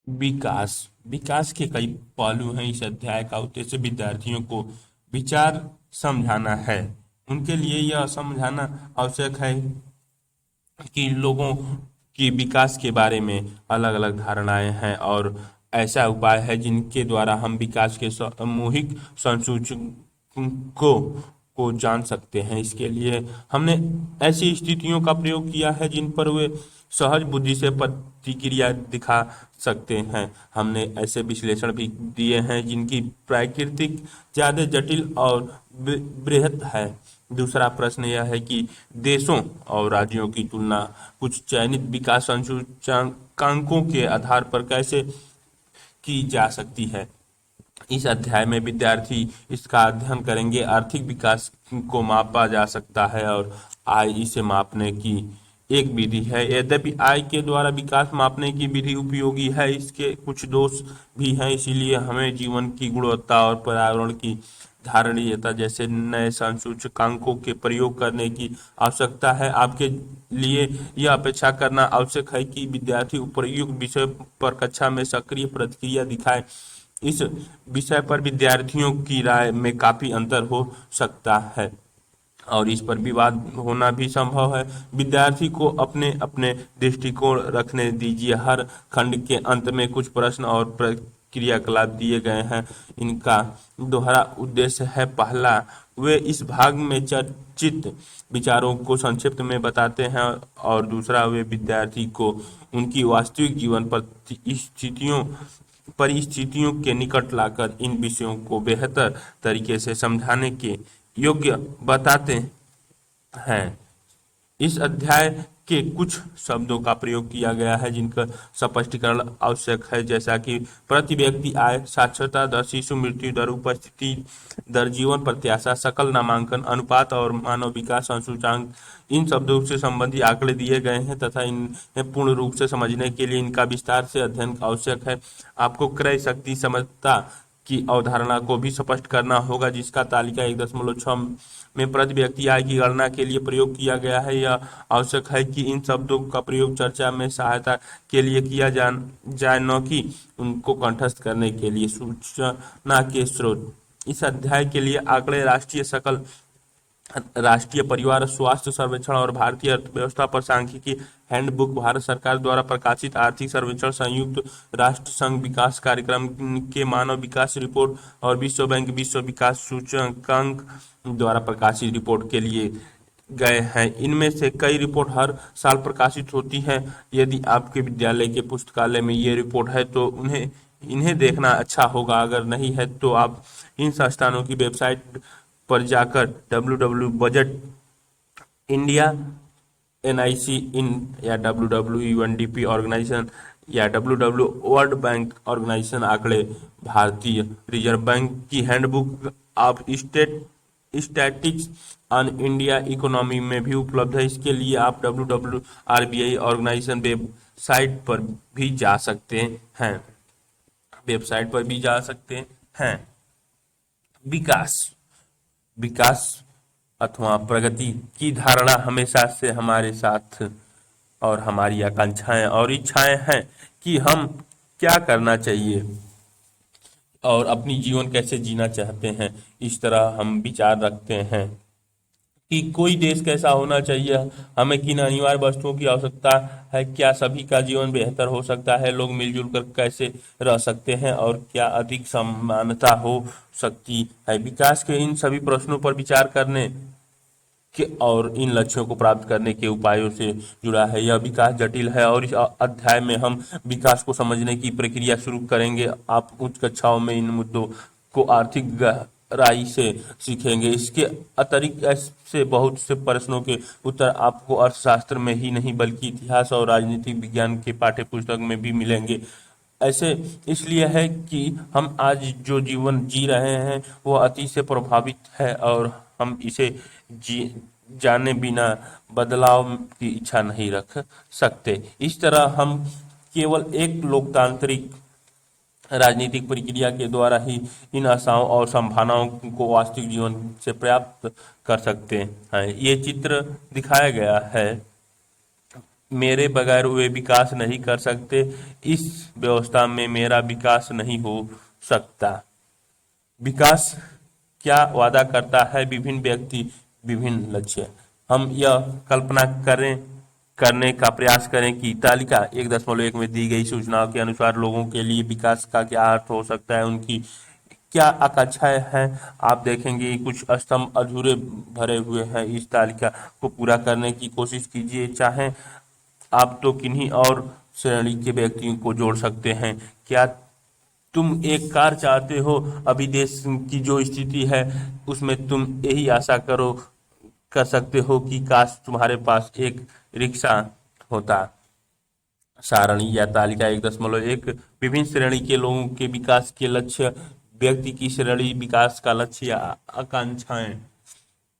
विकास विकास के कई पहलू हैं। इस अध्याय का उद्देश्य विद्यार्थियों को विचार समझाना है। उनके लिए यह समझाना आवश्यक है कि लोगों की विकास के बारे में अलग अलग धारणाएं हैं और ऐसा उपाय है जिनके द्वारा हम विकास के सामूहिक संसूचकों को जान सकते हैं। इसके लिए हमने ऐसी स्थितियों का प्रयोग किया है जिन पर वे सहज बुद्धि से प्रतिक्रिया दिखा सकते हैं। हमने ऐसे विश्लेषण भी दिए हैं जिनकी प्राकृतिक ज्यादा जटिल और बृहत है। दूसरा प्रश्न यह है कि देशों और राज्यों की तुलना कुछ चयनित विकास सूचकांकों के आधार पर कैसे की जा सकती है। इस अध्याय में विद्यार्थी इसका अध्ययन करेंगे। आर्थिक विकास को मापा जा सकता है और आय इसे मापने की एक विधि है। यद्यपि आय के द्वारा विकास मापने की विधि उपयोगी है, इसके कुछ दोष भी हैं। इसीलिए हमें जीवन की गुणवत्ता और पर्यावरण की धारणीयता जैसे नए सूचकांकों के प्रयोग करने की आवश्यकता है। आपके लिए यह अपेक्षा करना आवश्यक है कि विद्यार्थी उपर्युक्त विषय पर कक्षा में सक्रिय प्रतिक्रिया दिखाए। इस विषय पर विद्यार्थियों की राय में काफी अंतर हो सकता है और इस पर विवाद होना भी संभव है। विद्यार्थी को अपने अपने दृष्टिकोण रखने दीजिए। हर खंड के अंत में कुछ प्रश्न और क्रियाकलाप दिए गए हैं। इनका दोहरा उद्देश्य है। पहला, वे इस भाग में चर्चित विचारों को संक्षिप्त में बताते हैं और दूसरा, वे विद्यार्थी को उनकी वास्तविक जीवन परिस्थितियों के निकट लाकर इन विषयों को बेहतर तरीके से समझाने के योग्य बताते हैं। इस अध्याय के कुछ शब्दों का प्रयोग किया गया है जिनका स्पष्टीकरण आवश्यक है, जैसा कि प्रति व्यक्ति आय, साक्षरता दर, शिशु मृत्यु दर, उपस्थिति दर, जीवन प्रत्याशा, सकल नामांकन अनुपात और मानव विकास सूचकांक। इन शब्दों से संबंधित आंकड़े दिए गए हैं तथा इन्हें पूर्ण रूप से समझने के लिए इनका विस्तार से अध्ययन आवश्यक है। आपको क्रय शक्ति समता की अवधारणा को भी स्पष्ट करना होगा, जिसका तालिका 1.6 में प्रति व्यक्ति आय की गणना के लिए प्रयोग किया गया है। यह आवश्यक है कि इन शब्दों का प्रयोग चर्चा में सहायता के लिए किया जाए, न कि उनको कंठस्थ करने के लिए सूचना के स्रोत। इस अध्याय के लिए आंकड़े राष्ट्रीय परिवार स्वास्थ्य सर्वेक्षण और भारतीय अर्थव्यवस्था पर सांख्यिकी हैंडबुक, भारत सरकार द्वारा प्रकाशित आर्थिक सर्वेक्षण, संयुक्त राष्ट्र संघ विकास कार्यक्रम के मानव विकास रिपोर्ट और विश्व बैंक विश्व विकास सूचकांक द्वारा प्रकाशित रिपोर्ट के लिए गए हैं। इनमें से कई रिपोर्ट हर साल प्रकाशित होती हैं। यदि आपके विद्यालय के पुस्तकालय में ये रिपोर्ट है तो इन्हें देखना अच्छा होगा। अगर नहीं है तो आप इन संस्थानों की वेबसाइट पर जाकर www बजट इंडिया NIC इन या www UNDP ऑर्गेनाइजेशन या www वर्ल्ड बैंक ऑर्गेनाइजेशन आंकड़े, भारतीय रिजर्व बैंक की handbook of statistics on India economy में भी उपलब्ध है। इसके लिए आप www RBI ऑर्गेनाइजेशन वेबसाइट पर भी जा सकते हैं। विकास विकास अथवा प्रगति की धारणा हमेशा से हमारे साथ और हमारी आकांक्षाएं और इच्छाएं हैं कि हम क्या करना चाहिए और अपनी जीवन कैसे जीना चाहते हैं। इस तरह हम विचार रखते हैं कि कोई देश कैसा होना चाहिए, हमें किन अनिवार्य वस्तुओं की आवश्यकता है, क्या सभी का जीवन बेहतर हो सकता है, लोग मिलजुल कर कैसे रह सकते हैं और क्या अधिक समानता हो सकती है। विकास के इन सभी प्रश्नों पर विचार करने के और इन लक्ष्यों को प्राप्त करने के उपायों से जुड़ा है। यह विकास जटिल है और इस अध्याय में हम विकास को समझने की प्रक्रिया शुरू करेंगे। आप उच्च कक्षाओं में इन मुद्दों को आर्थिक गहराई से सीखेंगे। इसके अतिरिक्त ऐसे बहुत से प्रश्नों के उत्तर आपको अर्थशास्त्र में ही नहीं बल्कि इतिहास और राजनीतिक विज्ञान के पाठ्य पुस्तक में भी मिलेंगे। ऐसे इसलिए है कि हम आज जो जीवन जी रहे हैं वो अति से प्रभावित है और हम इसे जी जाने बिना बदलाव की इच्छा नहीं रख सकते। इस तरह हम केवल एक लोकतांत्रिक राजनीतिक प्रक्रिया के द्वारा ही इन आशाओं और संभावनाओं को वास्तविक जीवन से प्राप्त कर सकते हैं। ये चित्र दिखाया गया है मेरे बगैर वे विकास नहीं कर सकते। इस व्यवस्था में मेरा विकास नहीं हो सकता। विकास क्या वादा करता है? विभिन्न व्यक्ति, विभिन्न लक्ष्य। हम यह कल्पना करें करने का प्रयास करें कि तालिका 1.1 में दी गई सूचनाओं के अनुसार लोगों के लिए विकास का क्या अर्थ हो सकता है, उनकी क्या आकांक्षाएं हैं। आप देखेंगे कि कुछ स्तंभ अधूरे भरे हुए हैं। इस तालिका को पूरा करने की कोशिश कीजिए। चाहे आप तो किन्हीं और श्रेणी के व्यक्तियों को जोड़ सकते हैं। क्या तुम एक कार चाहते हो? अभी देश की जो स्थिति है उसमें तुम यही आशा कर सकते हो कि काश तुम्हारे पास एक रिक्शा होता। सारणी या तालिका 1.1 विभिन्न श्रेणी के लोगों के विकास के लक्ष्य। व्यक्ति की श्रेणी विकास का लक्ष्य या आकांक्षाएं।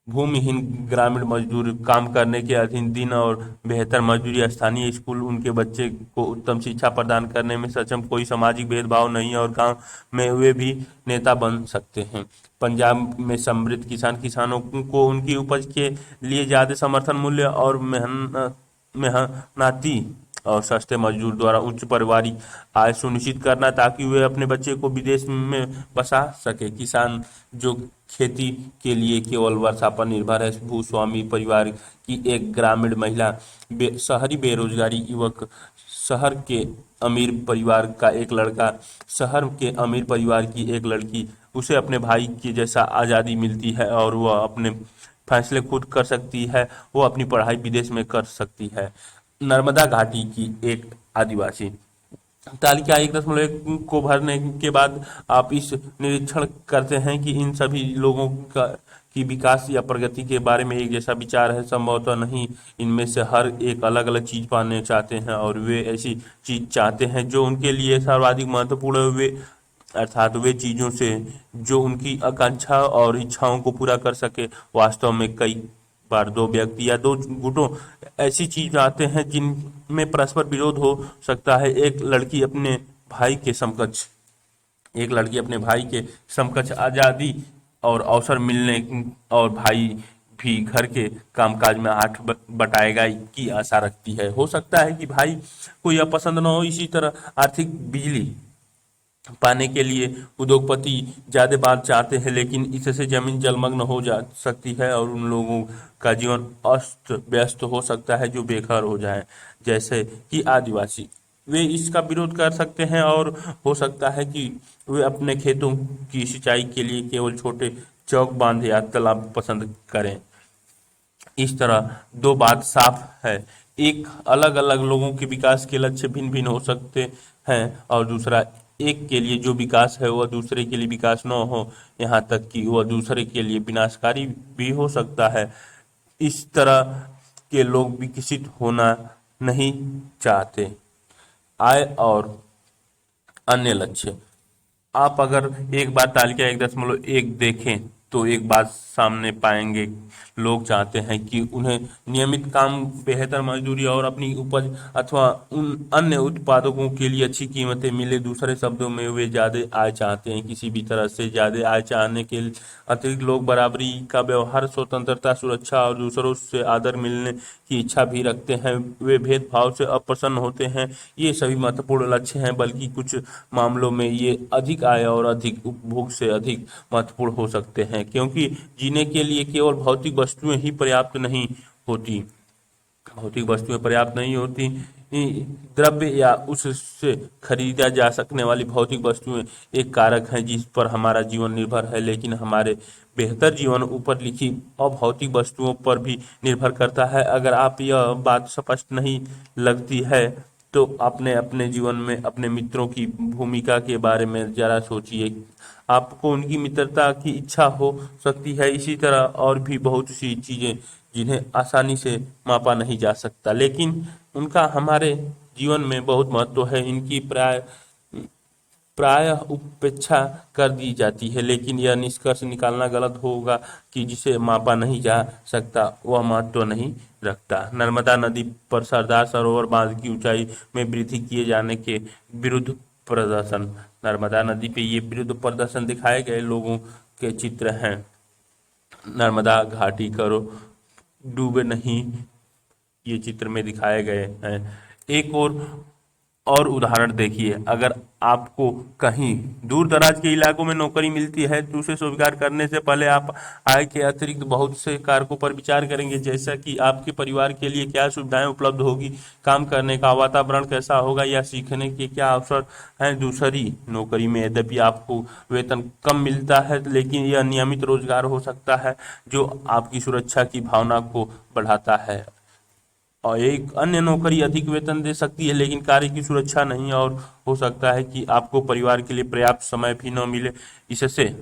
भूमिहीन ग्रामीण मजदूर, काम करने के अधीन दिन और बेहतर मजदूरी, स्थानीय स्कूल, उनके बच्चे को उत्तम शिक्षा प्रदान करने में सक्षम, कोई सामाजिक भेदभाव नहीं और गांव में वे भी नेता बन सकते हैं। पंजाब में समृद्ध किसान, किसानों को उनकी उपज के लिए ज्यादा समर्थन मूल्य और मेहनती और सस्ते मजदूर द्वारा उच्च पारिवारिक आय सुनिश्चित करना, ताकि वे अपने बच्चे को विदेश में बसा सके। किसान जो खेती के लिए केवल वर्षा पर निर्भर है। भूस्वामी परिवार की एक ग्रामीण महिला, शहरी बेरोजगारी युवक, शहर के अमीर परिवार का एक लड़का, शहर के अमीर परिवार की एक लड़की। उसे अपने भाई के जैसा आज़ादी मिलती है और वह अपने फैसले खुद कर सकती है। वो अपनी पढ़ाई विदेश में कर सकती है। नर्मदा घाटी की एक आदिवासी। तालिका 1.1 को भरने के बाद आप इस निरीक्षण करते हैं कि इन सभी लोगों का की विकास या प्रगति के बारे में एक जैसा विचार है। संभवतः नहीं, इनमें से हर एक अलग अलग चीज पाने चाहते हैं और वे ऐसी चीज चाहते हैं जो उनके लिए सर्वाधिक महत्वपूर्ण है। वे अर्थात वे चीजों से जो उनकी आकांक्षा और इच्छाओं को पूरा कर सके। वास्तव में कई बार दो व्यक्ति या दो गुटों ऐसी चीज चाहते हैं जिनमें परस्पर विरोध हो सकता है। एक लड़की अपने भाई के समकक्ष आजादी और अवसर मिलने और भाई भी घर के कामकाज में हाथ बटाएगा की आशा रखती है। हो सकता है कि भाई को यह पसंद न हो। इसी तरह आर्थिक बिजली पाने के लिए उद्योगपति ज्यादा बात चाहते हैं, लेकिन इससे जमीन जलमग्न हो जा सकती है और उन लोगों का जीवन अस्त व्यस्त हो सकता है जो बेघर हो जाएं। जैसे कि आदिवासी, वे इसका विरोध कर सकते हैं और हो सकता है कि वे अपने खेतों की सिंचाई के लिए केवल छोटे चौक बांध या तालाब पसंद करें। इस तरह दो बात साफ है। एक, अलग अलग लोगों के विकास के लक्ष्य भिन्न भिन्न हो सकते हैं और दूसरा, एक के लिए जो विकास है वह दूसरे के लिए विकास न हो, यहाँ तक कि वह दूसरे के लिए विनाशकारी भी हो सकता है। इस तरह के लोग विकसित होना नहीं चाहते। आय और अन्य लक्ष्य। आप अगर एक बार तालिका 1.1 देखें तो एक बात सामने पाएंगे। लोग चाहते हैं कि उन्हें नियमित काम, बेहतर मजदूरी और अपनी उपज अथवा उन अन्य उत्पादकों के लिए अच्छी कीमतें मिले। दूसरे शब्दों में वे ज्यादा आय चाहते हैं। किसी भी तरह से ज्यादा आय चाहने के अतिरिक्त लोग बराबरी का व्यवहार, स्वतंत्रता, सुरक्षा और दूसरों से आदर मिलने की इच्छा भी रखते हैं। वे भेदभाव से अप्रसन्न होते हैं। ये सभी महत्वपूर्ण लक्ष्य हैं, बल्कि कुछ मामलों में ये अधिक आय और अधिक उपभोग से अधिक महत्वपूर्ण हो सकते हैं, क्योंकि जीने के लिए केवल भौतिक वस्तुएं पर्याप्त नहीं होती। द्रव्य या उससे खरीदा जा सकने वाली भौतिक वस्तुएं एक कारक हैं जिस पर हमारा जीवन निर्भर है, लेकिन हमारे बेहतर जीवन ऊपर लिखी अभौतिक वस्तुओं पर भी निर्भर करता है। अगर आप यह बात स्पष्ट नहीं लगती है तो अपने अपने जीवन में अपने मित्रों की भूमिका के बारे में जरा सोचिए। आपको उनकी मित्रता की इच्छा हो सकती है। इसी तरह और भी बहुत सी चीजें जिन्हें आसानी से मापा नहीं जा सकता, लेकिन उनका हमारे जीवन में बहुत महत्व है। इनकी प्रायः उपेक्षा कर दी जाती है, लेकिन यह निष्कर्ष निकालना गलत होगा कि जिसे मापा नहीं जा सकता वह महत्व नहीं रखता। नर्मदा नदी पर सरदार सरोवर बांध की ऊंचाई में वृद्धि किए जाने के विरुद्ध प्रदर्शन। नर्मदा नदी पे ये विरुद्ध प्रदर्शन दिखाए गए लोगों के चित्र हैं। नर्मदा घाटी करो, डूबे नहीं, ये चित्र में दिखाए गए हैं। एक और उदाहरण देखिए, अगर आपको कहीं दूर दराज के इलाकों में नौकरी मिलती है तो उसे स्वीकार करने से पहले आप आय के अतिरिक्त बहुत से कारकों पर विचार करेंगे, जैसा कि आपके परिवार के लिए क्या सुविधाएं उपलब्ध होगी, काम करने का वातावरण कैसा होगा या सीखने के क्या अवसर हैं। दूसरी नौकरी में यद्यपि आपको वेतन कम मिलता है, लेकिन यह नियमित रोजगार हो सकता है जो आपकी सुरक्षा की भावना को बढ़ाता है। और एक अन्य नौकरी अधिक वेतन दे सकती है लेकिन कार्य की सुरक्षा नहीं, और हो सकता है कि आपको परिवार के लिए पर्याप्त समय भी न मिले। इससे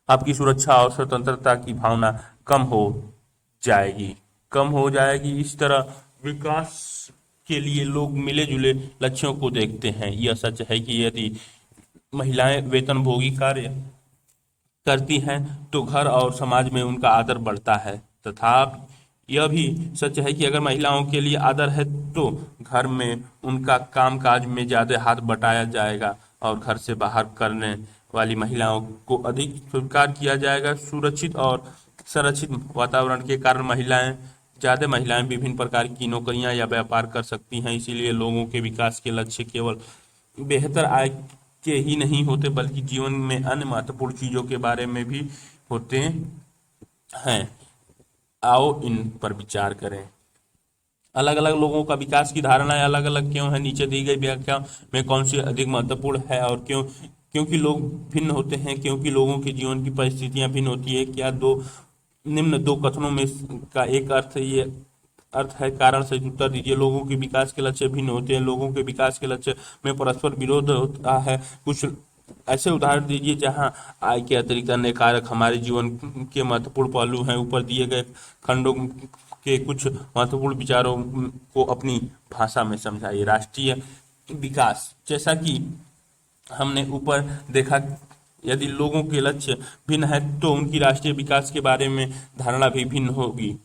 आपकी सुरक्षा और स्वतंत्रता की भावना कम हो जाएगी कम हो जाएगी। इस तरह विकास के लिए लोग मिले जुले लक्ष्यों को देखते हैं। यह सच है कि यदि महिलाएं वेतनभोगी कार्य करती हैं तो घर और समाज में उनका आदर बढ़ता है, तथा यह भी सच है कि अगर महिलाओं के लिए आदर है तो घर में उनका कामकाज में ज्यादा हाथ बटाया जाएगा और घर से बाहर करने वाली महिलाओं को अधिक स्वीकार किया जाएगा। सुरक्षित और संरक्षित वातावरण के कारण ज्यादा महिलाएं विभिन्न प्रकार की नौकरियां या व्यापार कर सकती हैं। इसीलिए लोगों के विकास के लक्ष्य केवल बेहतर आय के ही नहीं होते, बल्कि जीवन में अन्य महत्वपूर्ण चीजों के बारे में भी होते हैं। आओ इन पर विचार करें। अलग अलग लोगों का विकास की धारणाएं अलग अलग क्यों है? नीचे दी गई व्याख्या में कौन सी अधिक महत्वपूर्ण है और क्यों? क्योंकि लोग भिन्न होते हैं, क्योंकि लोगों के जीवन की परिस्थितियां भिन्न होती है। क्या निम्न दो कथनों में का एक अर्थ है? कारण से उत्तर दीजिए। लोगों के विकास के लक्ष्य भिन्न होते हैं। लोगों के विकास के लक्ष्य में परस्पर विरोध होता है। कुछ ऐसे उदाहरण दीजिए जहां आय के अतिरिक्त अन्य कारक हमारे जीवन के महत्वपूर्ण पहलू हैं। ऊपर दिए गए खंडों के कुछ महत्वपूर्ण विचारों को अपनी भाषा में समझाइए। राष्ट्रीय विकास, जैसा कि हमने ऊपर देखा, यदि लोगों के लक्ष्य भिन्न है तो उनकी राष्ट्रीय विकास के बारे में धारणा भी भिन्न होगी।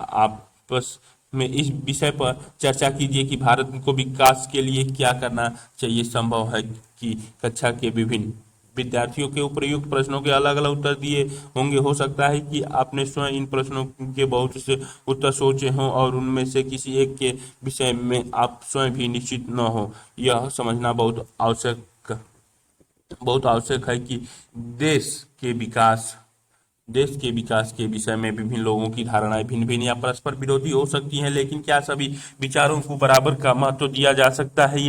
आपस में इस विषय पर चर्चा कीजिए कि भारत को विकास के लिए क्या करना चाहिए। संभव है कि कक्षा के विभिन्न विद्यार्थियों के उपयुक्त प्रश्नों के अलग अलग उत्तर दिए होंगे। हो सकता है कि आपने स्वयं इन प्रश्नों के बहुत से उत्तर सोचे हों और उनमें से किसी एक के विषय में आप स्वयं भी निश्चित न हो। यह समझना बहुत आवश्यक है कि देश के विकास देश के विकास के विषय में विभिन्न लोगों की धारणाएं भिन्न भिन्न या परस्पर विरोधी हो सकती हैं, लेकिन क्या सभी विचारों को बराबर का महत्व दिया जा सकता है?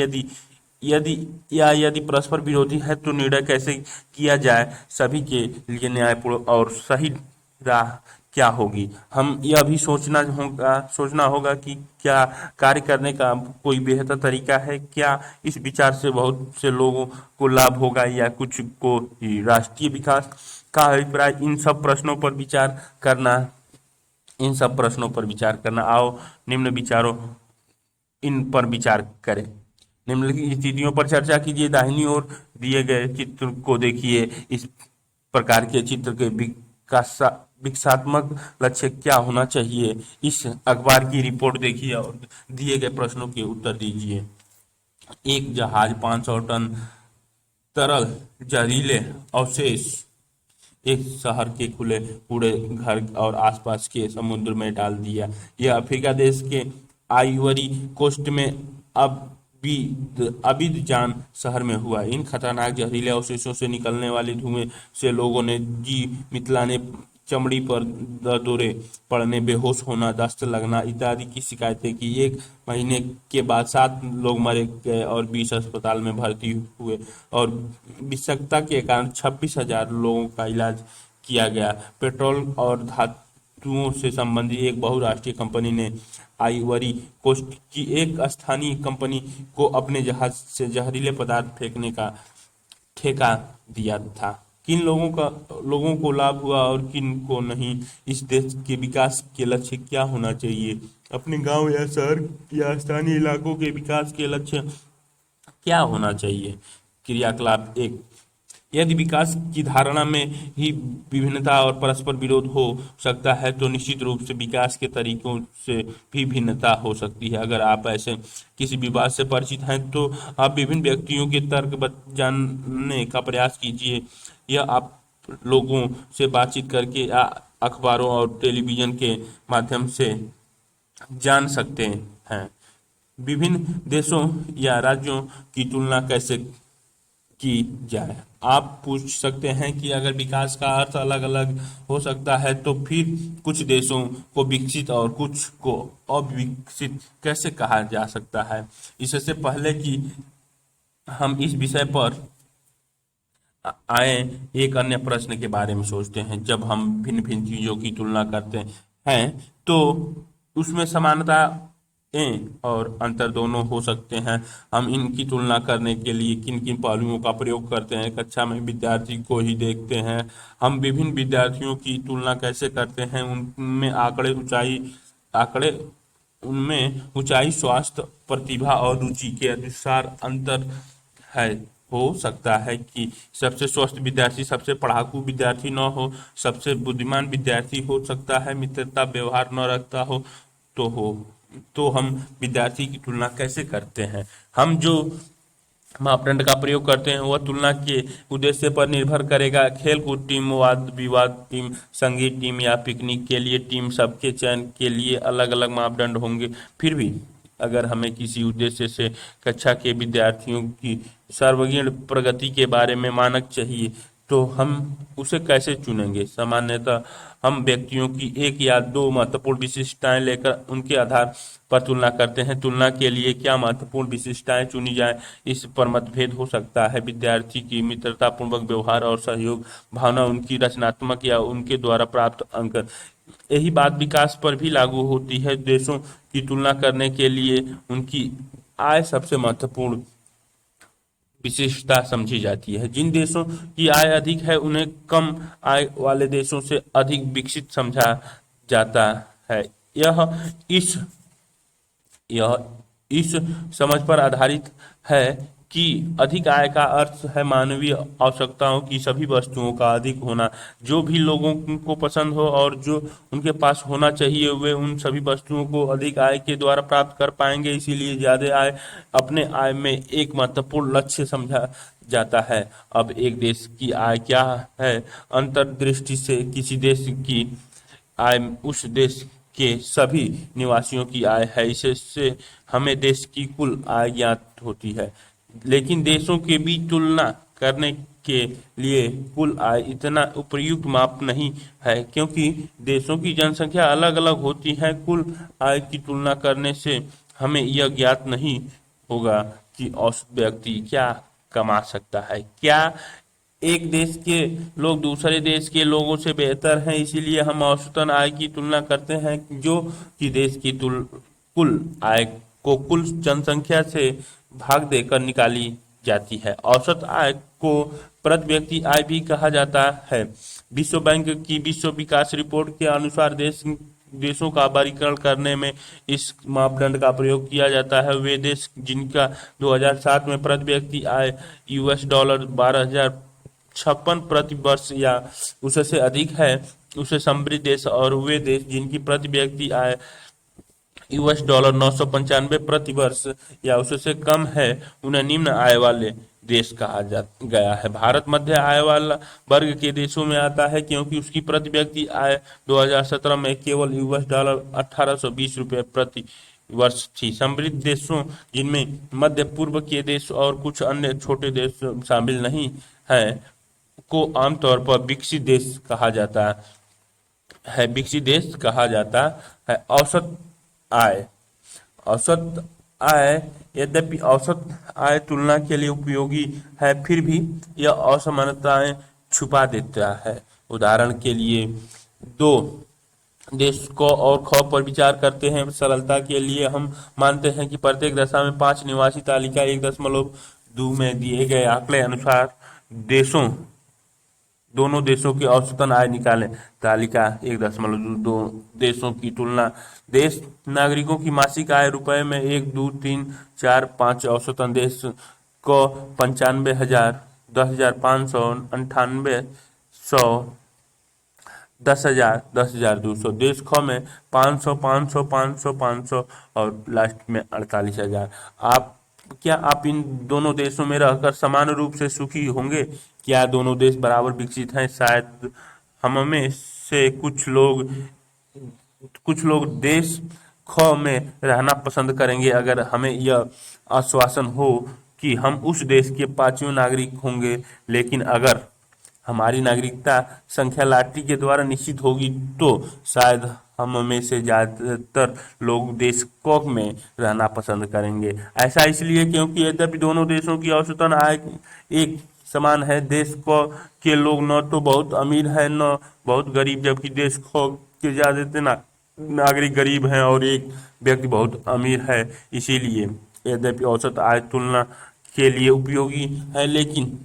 यदि परस्पर विरोधी है तो निर्णय कैसे किया जाए? सभी के लिए न्यायपूर्ण और सही राह क्या होगी? हम यह भी सोचना होगा कि क्या कार्य करने का कोई बेहतर तरीका है? क्या इस विचार से बहुत से लोगों को लाभ होगा या कुछ को ही? राष्ट्रीय विकास का अभिप्राय इन सब प्रश्नों पर विचार करना। आओ इन पर विचार करें। निम्नलिखित स्थितियों पर चर्चा कीजिए। दाहिनी ओर दिए गए चित्र को देखिए। इस प्रकार के चित्र के विकासात्मक लक्ष्य क्या होना चाहिए? इस अखबार की रिपोर्ट देखिए और दिए गए प्रश्नों के उत्तर दीजिए। एक जहाज 500 टन तरल जहरीले अवशेष एक शहर के खुले कूड़े घर और आसपास के समुद्र में डाल दिया। यह अफ्रीका देश के आइवरी कोस्ट में अबिदजान शहर में हुआ। इन खतरनाक जहरीले अवशेषों से निकलने वाले धुएं से लोगों ने जी मितलाने, चमड़ी पर दौरे पड़ने, बेहोश होना, दस्त लगना इत्यादि की शिकायतें की। 1 महीने के बाद 7 लोग मारे गए और 20 अस्पताल में भर्ती हुए और विषाक्तता के कारण 26,000 लोगों का इलाज किया गया। पेट्रोल और धातुओं से संबंधित एक बहुराष्ट्रीय कंपनी ने आइवरी कोस्ट की एक स्थानीय कंपनी को अपने जहाज से जहरीले पदार्थ फेंकने का ठेका दिया था। किन लोगों को लाभ हुआ और किन को नहीं? इस देश के विकास के लक्ष्य क्या होना चाहिए? अपने गांव या शहर या स्थानीय इलाकों के विकास के लक्ष्य क्या होना चाहिए? क्रियाकलाप 1। यदि विकास की धारणा में ही विभिन्नता और परस्पर विरोध हो सकता है तो निश्चित रूप से विकास के तरीकों से भी भिन्नता हो सकती है। अगर आप ऐसे किसी विवाद से परिचित हैं तो आप विभिन्न व्यक्तियों के तर्क जानने का प्रयास कीजिए। यह आप लोगों से बातचीत करके या अखबारों और टेलीविजन के माध्यम से जान सकते हैं। विभिन्न देशों या राज्यों की तुलना कैसे की जाए। आप पूछ सकते हैं कि अगर विकास का अर्थ अलग अलग हो सकता है तो फिर कुछ देशों को विकसित और कुछ को अविकसित कैसे कहा जा सकता है। इससे पहले कि हम इस विषय पर आए, एक अन्य प्रश्न के बारे में सोचते हैं। जब हम भिन्न भिन्न चीजों की तुलना करते हैं तो उसमें समानताएं और अंतर दोनों हो सकते हैं। हम इनकी तुलना करने के लिए किन किन पहलुओं का प्रयोग करते हैं, कक्षा में विद्यार्थी को ही देखते हैं। हम विभिन्न विद्यार्थियों की तुलना कैसे करते हैं, उनमें आंकड़े उनमें ऊंचाई, स्वास्थ्य, प्रतिभा और रुचि के अनुसार अंतर है। हो सकता है कि सबसे स्वस्थ विद्यार्थी सबसे पढ़ाकू विद्यार्थी न हो, सबसे बुद्धिमान विद्यार्थी हो सकता है मित्रता व्यवहार न रखता हो। तो हम विद्यार्थी की तुलना कैसे करते हैं। हम जो मापदंड का प्रयोग करते हैं वह तुलना के उद्देश्य पर निर्भर करेगा। खेलकूद टीम, वाद विवाद टीम, संगीत टीम या पिकनिक के लिए टीम, सबके चयन के लिए अलग अलग मापदंड होंगे। फिर भी अगर हमें किसी उद्देश्य से कक्षा के विद्यार्थियों की सर्वांगीण प्रगति के बारे में मानक चाहिए तो हम उसे कैसे चुनेंगे। सामान्यतः हम व्यक्तियों की एक या दो महत्वपूर्ण विशिष्टताएं लेकर उनके आधार पर तुलना करते हैं। तुलना के लिए क्या महत्वपूर्ण विशिष्टताएं चुनी जाए, इस पर मतभेद हो सकता है। विद्यार्थी की मित्रतापूर्वक व्यवहार और सहयोग भावना, उनकी रचनात्मक या उनके द्वारा प्राप्त अंक, यही बात विकास पर भी लागू होती है। देशों की तुलना करने के लिए उनकी आय सबसे महत्वपूर्ण विशिष्टता समझी जाती है। जिन देशों की आय अधिक है उन्हें कम आय वाले देशों से अधिक विकसित समझा जाता है। यह इस यह इस समझ पर आधारित है कि अधिक आय का अर्थ है मानवीय आवश्यकताओं की सभी वस्तुओं का अधिक होना। जो भी लोगों को पसंद हो और जो उनके पास होना चाहिए वे उन सभी वस्तुओं को अधिक आय के द्वारा प्राप्त कर पाएंगे। इसीलिए ज्यादा आय अपने आय में एक महत्वपूर्ण लक्ष्य समझा जाता है। अब एक देश की आय क्या है, अंतर्दृष्टि से किसी देश की आय उस देश के सभी निवासियों की आय है। इससे हमें देश की कुल आय ज्ञात होती है। लेकिन देशों के बीच तुलना करने के लिए कुल आय इतना उपयुक्त माप नहीं है, क्योंकि देशों की जनसंख्या अलग अलग होती है। कुल आय की तुलना करने से हमें यह ज्ञात नहीं होगा कि औसत व्यक्ति क्या कमा सकता है। क्या एक देश के लोग दूसरे देश के लोगों से बेहतर हैं, इसीलिए हम औसतन आय की तुलना करते हैं जो कि देश की कुल आय को कुल जनसंख्या से भाग देकर निकाली जाती है। औसत आय को प्रति व्यक्ति आय भी कहा जाता है। विश्व बैंक की विश्व विकास रिपोर्ट के अनुसार देशों का वर्गीकरण करने में इस मापदंड का प्रयोग किया जाता है। वे देश जिनका 2007 में प्रति व्यक्ति आय $12 12,056 प्रति वर्ष या उससे अधिक है उसे समृद्ध देश, और वे देश जिनकी प्रति व्यक्ति आय $995 प्रति वर्ष या उससे कम है उन्हें निम्न आय वाले देश कहा जा गया है। भारत मध्य आय वाला वर्ग के देशों में आता है क्योंकि उसकी प्रति व्यक्ति आय 2017 में केवल $1820 प्रति वर्ष थी। समृद्ध देशों, जिनमें मध्य पूर्व के देश और कुछ अन्य छोटे देश शामिल नहीं हैं, को आमतौर पर विकसित देश कहा जाता है। विकसित देश कहा जाता है। आय औसत आय यद्यपि औसत आय तुलना के लिए उपयोगी है, फिर भी यह असमानताएं छुपा देता है। उदाहरण के लिए दो देश क और ख पर विचार करते हैं। सरलता के लिए हम मानते हैं कि प्रत्येक दशा में 5 निवासी तालिका 1.2 में दिए गए आंकड़े अनुसार दोनों देशों की औसतन आय निकालें। तालिका 1.2 देशों की तुलना। देश नागरिकों की मासिक आय रुपए में 1, 2, 3, 4, 5। औसतन देश को 95,000, 10,500, 9800, 10,000, 10,200। देश ख में 500, 500, 500, 500 और लास्ट में 48,000। क्या आप इन दोनों देशों में रहकर समान रूप से सुखी होंगे? क्या दोनों देश बराबर विकसित हैं? शायद हम में से कुछ लोग देश ख में रहना पसंद करेंगे अगर हमें यह आश्वासन हो कि हम उस देश के 5वें नागरिक होंगे। लेकिन अगर हमारी नागरिकता संख्या लॉटरी के द्वारा निश्चित होगी तो शायद हम में से ज़्यादातर लोग देश क में रहना पसंद करेंगे। ऐसा इसलिए क्योंकि यद्यपि दोनों देशों की औसतन आय एक समान है, देश क के लोग न तो बहुत अमीर हैं न बहुत गरीब, जबकि देश ख के ज़्यादातर नागरिक गरीब हैं और एक व्यक्ति बहुत अमीर है। इसीलिए यद्यपि औसत आय तुलना के लिए उपयोगी है, लेकिन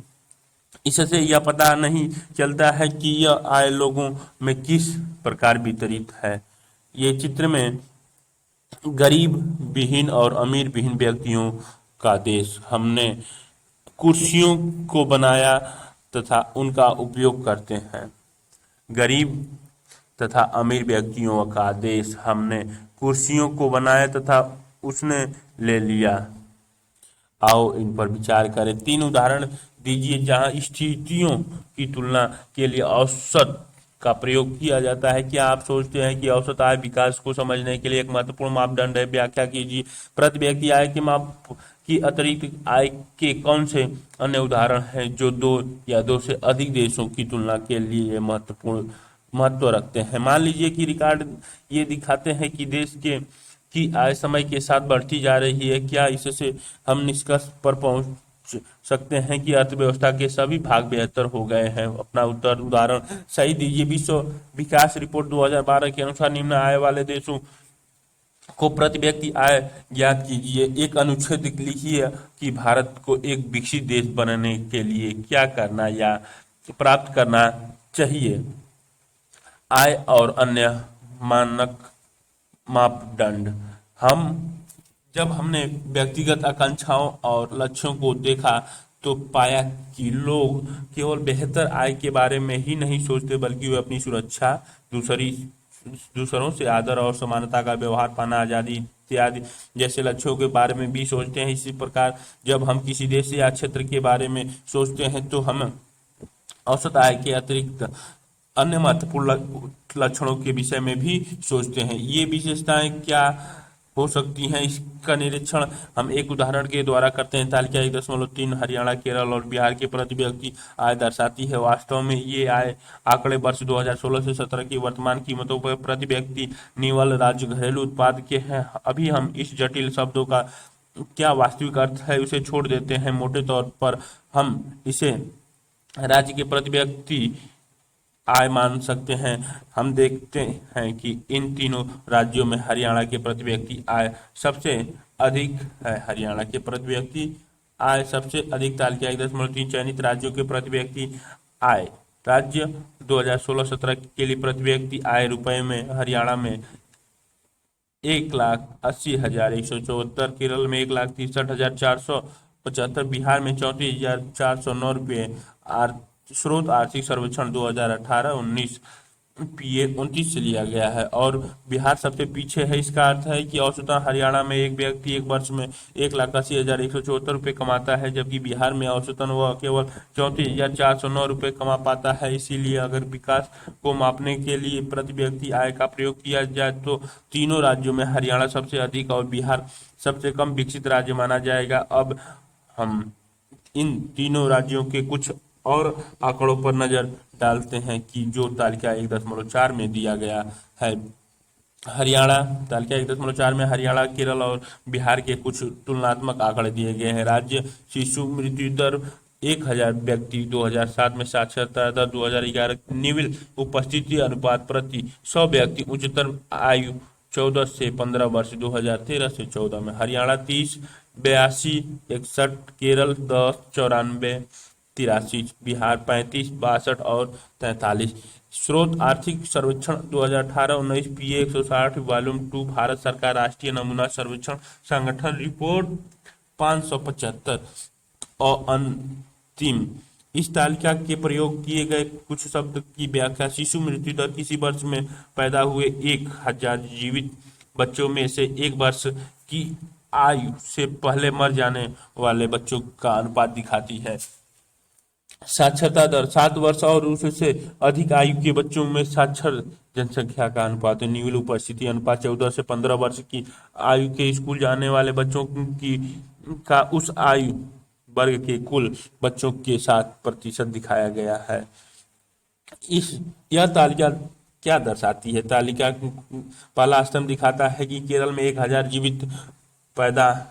इससे यह पता नहीं चलता है कि यह आय लोगों में किस प्रकार वितरित है। ये चित्र में गरीब विहीन और अमीर विहीन व्यक्तियों का देश। हमने कुर्सियों को बनाया तथा उनका उपयोग करते हैं। गरीब तथा अमीर व्यक्तियों का देश। हमने कुर्सियों को बनाया तथा उसने ले लिया। आओ इन पर विचार करें। 3 उदाहरण दीजिए जहां स्थितियों की तुलना के लिए औसत का प्रयोग किया जाता है। क्या आप सोचते हैं कि औसत आय विकास को समझने के लिए एक महत्वपूर्ण मापदंड है? व्याख्या कीजिए। प्रति व्यक्ति आय के माप की अतिरिक्त आय के कौन से अन्य उदाहरण हैं जो 2 या 2 से अधिक देशों की तुलना के लिए महत्वपूर्ण महत्व रखते हैं? मान लीजिए कि रिकॉर्ड ये दिखाते हैं कि देश के की आय समय के साथ बढ़ती जा रही है। क्या इससे हम निष्कर्ष पर पहुंच सकते हैं कि अर्थव्यवस्था के सभी भाग बेहतर हो गए हैं? अपना उदाहरण सही दीजिए। विश्व विकास रिपोर्ट 2012 के अनुसार निम्न आय वाले देशों को प्रति व्यक्ति आय ज्ञात कीजिए। एक अनुच्छेद लिखिए कि भारत को एक विकसित देश बनने के लिए क्या करना या प्राप्त करना चाहिए। आय और अन्य मानक मापदंड। जब हमने व्यक्तिगत आकांक्षाओं और लक्ष्यों को देखा तो पाया कि लोग केवल बेहतर आय के बारे में ही नहीं सोचते, बल्कि वे अपनी सुरक्षा, दूसरों से आदर और समानता का व्यवहार पाना, आज़ादी इत्यादि जैसे लक्ष्यों के बारे में भी सोचते हैं। इसी प्रकार जब हम किसी देश या क्षेत्र के बारे में सोचते हैं तो हम औसत आय के अतिरिक्त अन्य महत्वपूर्ण लक्षणों के विषय में भी सोचते हैं। ये विशेषताएं क्या हो सकती हैं, इसका निरीक्षण हम एक उदाहरण के द्वारा करते हैं। तालिका 1.3 हरियाणा, केरल और बिहार के प्रति व्यक्ति आय दर्शाती है। वास्तव में ये आय आंकड़े वर्ष 2016 से 17 की वर्तमान कीमतों पर प्रति व्यक्ति निवल राज्य घरेलू उत्पाद के हैं। अभी हम इस जटिल शब्दों का क्या वास्तविक अर्थ है उसे छोड़ देते हैं। मोटे तौर पर हम इसे राज्य के प्रति व्यक्ति आय मान सकते हैं। हम देखते हैं कि इन तीनों राज्यों में हरियाणा के प्रति व्यक्ति आय सबसे अधिक है। हरियाणा के प्रति व्यक्ति आय सबसे अधिक। तालिका 1.3 चयनित राज्यों के प्रति व्यक्ति आय। राज्य 2016-17 के लिए प्रति व्यक्ति आय रुपए में हरियाणा में 1,80,174, केरल में 1,63,475, बिहार में 34,409 रुपये। स्रोत आर्थिक सर्वेक्षण 2018-19 PA 29 से लिया गया है और बिहार सबसे पीछे है। इसका अर्थ है कि औसतन हरियाणा में एक व्यक्ति एक वर्ष में 1,80,174 रुपये कमाता है, जबकि बिहार में औसतन वह केवल 34,409 रुपये कमा पाता है। इसीलिए अगर विकास को मापने के लिए प्रति व्यक्ति आय का प्रयोग किया जाए तो तीनों राज्यों में हरियाणा सबसे अधिक और बिहार सबसे कम विकसित राज्य माना जाएगा। अब हम इन तीनों राज्यों के कुछ और आंकड़ों पर नजर डालते हैं कि जो तालिका 1.4 में दिया गया है। हरियाणा तालिका 1.4 में हरियाणा, केरल और बिहार के कुछ तुलनात्मक आंकड़े दिए गए हैं। राज्य शिशु मृत्यु दर 1,000 व्यक्ति 2007 में, साक्षरता दर 2011, निविल उपस्थिति अनुपात प्रति 100 व्यक्ति, उच्चतर आयु 14 से 15 वर्ष 2013 से 14 में। हरियाणा 30, 82, 61, केरल 10, 94, 83, बिहार 35, 62 और 43। स्रोत आर्थिक सर्वेक्षण 2018-19 PA 160 वॉल्यूम 2, भारत सरकार राष्ट्रीय नमूना सर्वेक्षण संगठन रिपोर्ट 575। और अंतिम इस तालिका के प्रयोग किए गए कुछ शब्द की व्याख्या। शिशु मृत्यु दर किसी वर्ष में पैदा हुए 1,000 जीवित बच्चों में से 1 वर्ष की आयु से पहले मर जाने वाले बच्चों का अनुपात दिखाती है। साक्षरता दर 7 वर्ष और उससे अधिक आयु के बच्चों में साक्षर जनसंख्या का अनुपात है। निविल उपस्थिति अनुपात 14 से 15 वर्ष की आयु के स्कूल जाने वाले बच्चों की का उस आयु वर्ग के कुल बच्चों के 7% दिखाया गया है। इस यह तालिका क्या दर्शाती है? तालिका पहला स्तंभ दिखाता है कि केरल में 1000 जीवित पैदा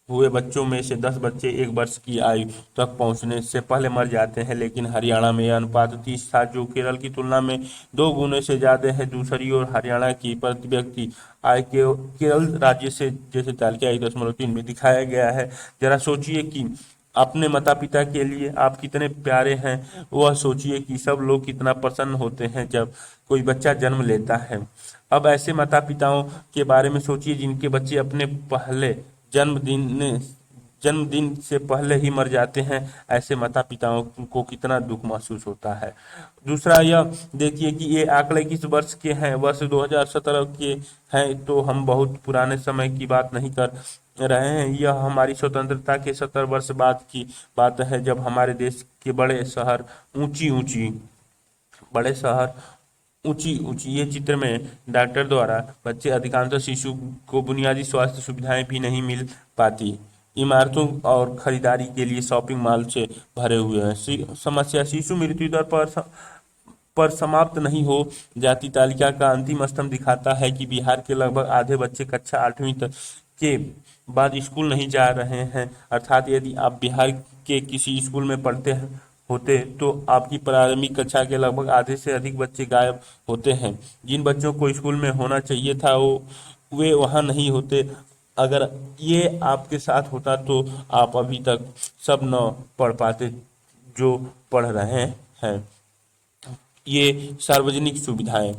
हुए बच्चों में से 10 बच्चे 1 वर्ष की आयु तक पहुंचने से पहले मर जाते हैं, लेकिन हरियाणा में यह अनुपात 30 था, जो केरल की तुलना में 2 गुने से ज्यादा है। दूसरी ओर हरियाणा की प्रति व्यक्ति आय के केरल राज्य से जैसे तालिका 1.3 में दिखाया गया है। जरा सोचिए कि अपने माता पिता के लिए आप कितने प्यारे हैं। वह सोचिए कि सब लोग कितना प्रसन्न होते हैं जब कोई बच्चा जन्म लेता है। अब ऐसे माता पिताओं के बारे में सोचिए जिनके बच्चे अपने पहले जन्मदिन जन्मदिन से पहले ही मर जाते हैं। ऐसे माता पिताओं को कितना दुख महसूस होता है। दूसरा यह देखिए कि ये आंकड़े किस वर्ष के हैं। वर्ष 2017 के हैं, तो हम बहुत पुराने समय की बात नहीं कर रहे हैं। यह हमारी स्वतंत्रता के 70 वर्ष बाद की बात है, जब हमारे देश के बड़े शहर ऊंची ऊंची ये चित्र में डॉक्टर द्वारा बच्चे अधिकांश शिशु को बुनियादी स्वास्थ्य सुविधाएं भी नहीं मिल पाती। इमारतों और खरीदारी के लिए शॉपिंग मॉल से भरे हुए हैं। समस्या शिशु मृत्यु दर पर समाप्त नहीं हो जाती। तालिका का अंतिम स्तंभ दिखाता है कि बिहार के लगभग आधे बच्चे कक्षा 8वीं तक के बाद स्कूल नहीं जा रहे हैं। अर्थात यदि आप बिहार के किसी स्कूल में पढ़ते होते तो आपकी प्रारंभिक कक्षा के लगभग आधे से अधिक बच्चे गायब होते हैं। जिन बच्चों को स्कूल में होना चाहिए था वे वहाँ नहीं होते। अगर ये आपके साथ होता तो आप अभी तक सब न पढ़ पाते जो पढ़ रहे हैं। ये सार्वजनिक सुविधाएं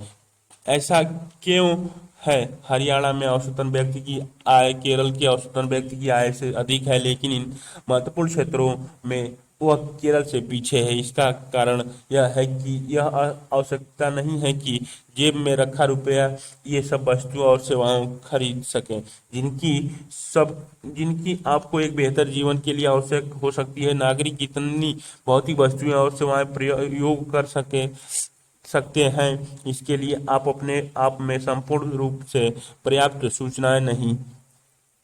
ऐसा क्यों है? हरियाणा में औसतन व्यक्ति की आय केरल के औसतन व्यक्ति की आय से अधिक है, लेकिन इन महत्वपूर्ण क्षेत्रों में वह केरल से पीछे है। इसका कारण यह है कि यह आवश्यकता नहीं है कि जेब में रखा रुपया ये सब वस्तुओं और सेवाओं खरीद सकें जिनकी आपको एक बेहतर जीवन के लिए आवश्यक हो सकती है। नागरिक इतनी भौतिक वस्तुएं और सेवाएं प्रयोग कर सकते हैं, इसके लिए आप अपने आप में संपूर्ण रूप से पर्याप्त सूचनाएं नहीं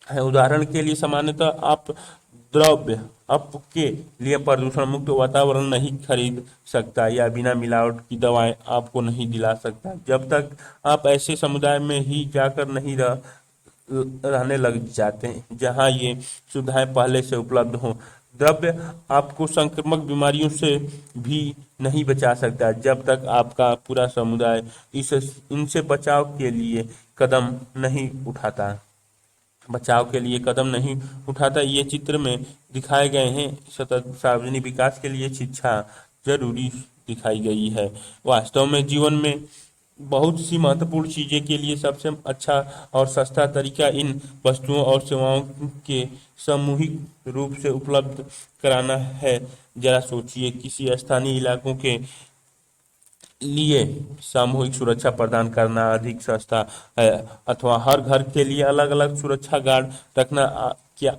है। उदाहरण के लिए सामान्यतः आप द्रव्य आपके लिए प्रदूषण मुक्त वातावरण नहीं खरीद सकता या बिना मिलावट की दवाएं आपको नहीं दिला सकता, जब तक आप ऐसे समुदाय में ही जाकर नहीं रहने लग जाते हैं जहां ये सुविधाएं पहले से उपलब्ध हों। द्रव्य आपको संक्रामक बीमारियों से भी नहीं बचा सकता जब तक आपका पूरा समुदाय इनसे बचाव के लिए कदम नहीं उठाता। ये चित्र में दिखाए गए हैं सतत सार्वजनिक विकास के लिए शिक्षा जरूरी दिखाई गई है। वास्तव में जीवन में बहुत सी महत्वपूर्ण चीजें के लिए सबसे अच्छा और सस्ता तरीका इन वस्तुओं और सेवाओं के सामूहिक रूप से उपलब्ध कराना है। जरा सोचिए, किसी स्थानीय इलाकों के लिए सामूहिक सुरक्षा प्रदान करना अधिक सस्ता है अथवा हर घर के लिए अलग अलग सुरक्षा गार्ड रखना। क्या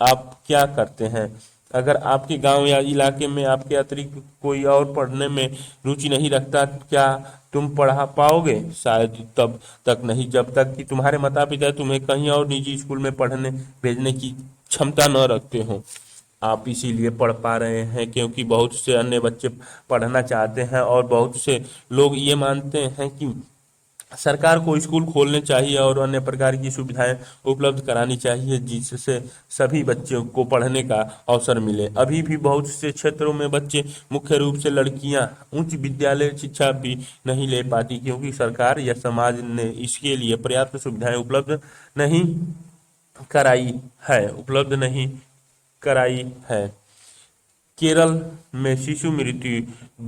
आप क्या करते हैं? अगर आपके गांव या इलाके में आपके अतिरिक्त कोई और पढ़ने में रुचि नहीं रखता, क्या तुम पढ़ा पाओगे? शायद तब तक नहीं जब तक कि तुम्हारे माता पिता तुम्हें कहीं और निजी स्कूल में पढ़ने भेजने की क्षमता न रखते हो। आप इसीलिए पढ़ पा रहे हैं क्योंकि बहुत से अन्य बच्चे पढ़ना चाहते हैं, और बहुत से लोग ये मानते हैं कि सरकार को स्कूल खोलने चाहिए और अन्य प्रकार की सुविधाएं उपलब्ध करानी चाहिए जिससे सभी बच्चों को पढ़ने का अवसर मिले। अभी भी बहुत से क्षेत्रों में बच्चे, मुख्य रूप से लड़कियां, उच्च विद्यालय शिक्षा भी नहीं ले पाती क्योंकि सरकार या समाज ने इसके लिए पर्याप्त सुविधाएं उपलब्ध नहीं कराई है। केरल में शिशु मृत्यु